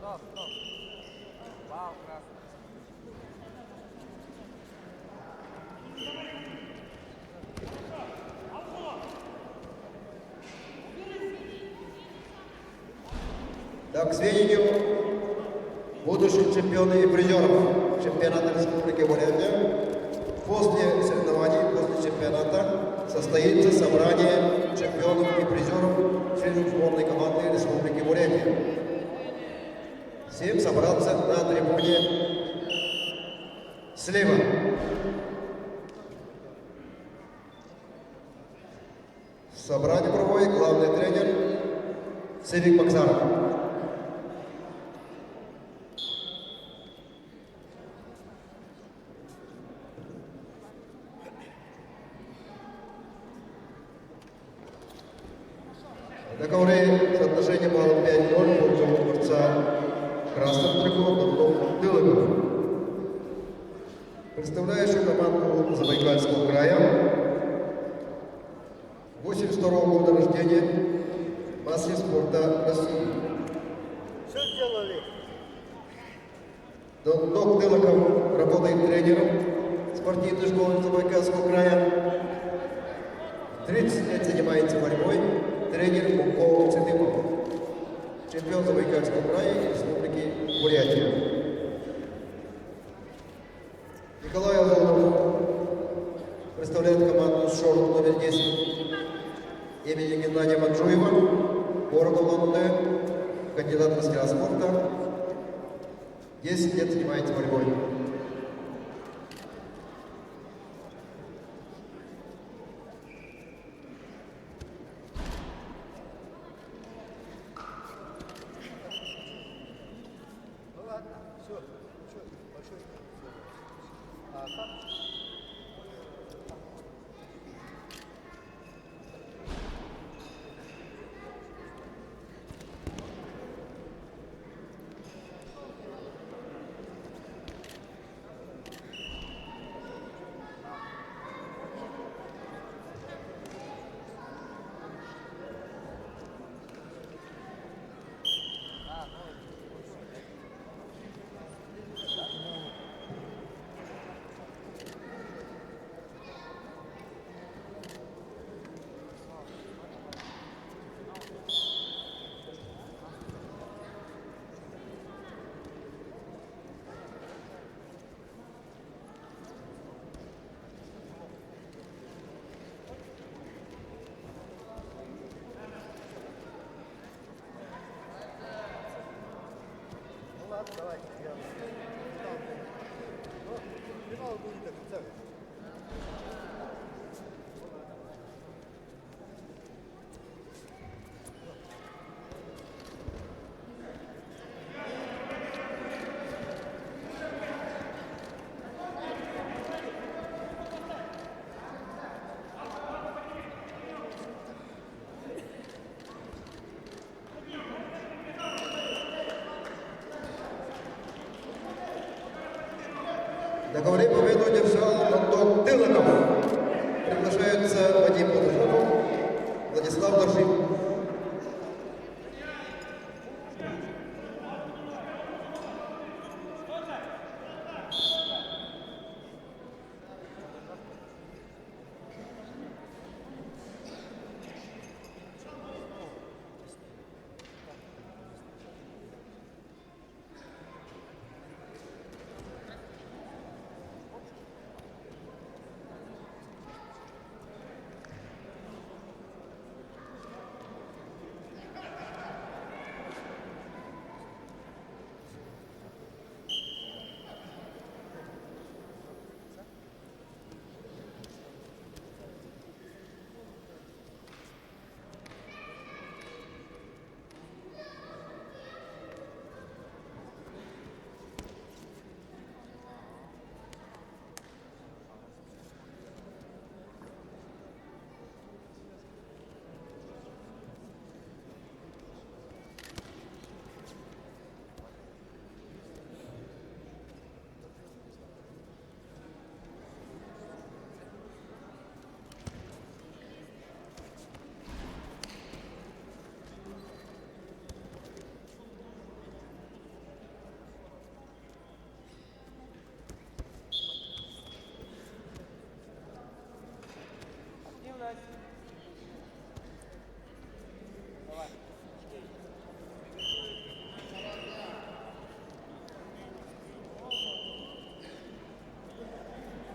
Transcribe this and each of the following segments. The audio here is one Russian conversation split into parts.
Вау, красный. Так, к сведению будущих чемпионов и призеров чемпионата Республики Бурятия, после соревнований, после чемпионата состоится собрание чемпионов и призеров членов сборной команды Республики Бурятия. Всем собраться на трибуне слева. Собрание проводит главный тренер Севик Баксаров. Договоры соотношения баллов 5-0 в пользу борца красным трикотом Антон Дылыков. Представляющий команду Забайкальского края, 82-го года рождения, мастер спорта России. Что сделали? Док Дылыков работает тренером спортивной школы Забайкальского края. 30 лет занимается борьбой, тренер Мукол Цитымов, чемпион Забайкальского края и Республики Бурятия. Николай Азолов представляет команду шорт номер 10 имени Геннадия Манджуева, город Улан-Удэ, кандидат в мастера спорта, 10 лет занимается борьбой. Ну ладно, все, большой. А там? Давай, финал будет официально. Договоры победу держал Антон Дылыков. Приглашаются Вадим Подушев, Владислав Доржин.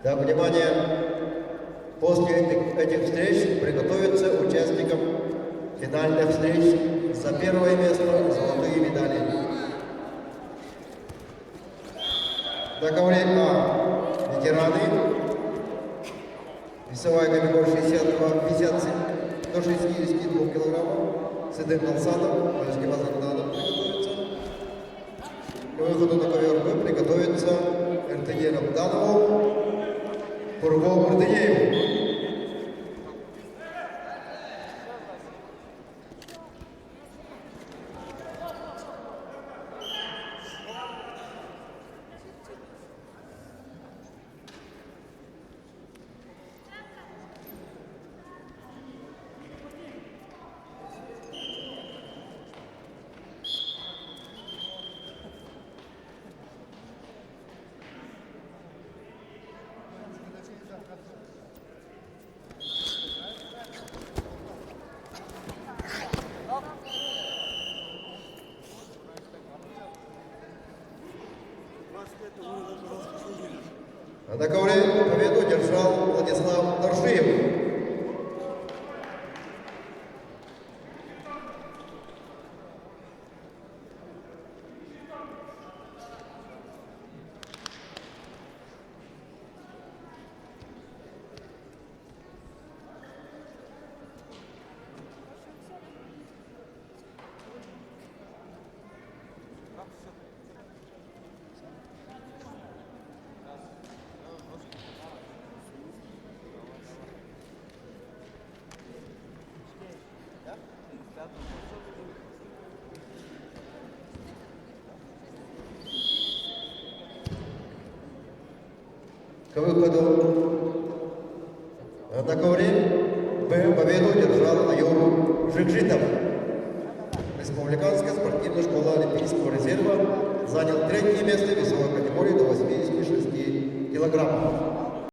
Да, внимание, после этих встреч приготовиться участникам финальных встреч за первое место золотые медали. На ковре А ветераны, весовая категория 50 до 62 килограммов, Сидым Алсанов, Польский Базарданов приготовится. К выходу на ковер Б приготовится РТЕ Рамданову, Пургов Мурдыееву. А на ковре победу держал Владислав Торшиев. К выходу на ковре Б победу держал Аюр Жикжитов. Республиканская спортивная школа Олимпийского резерва занял третье место в весовой категории до 86 килограммов.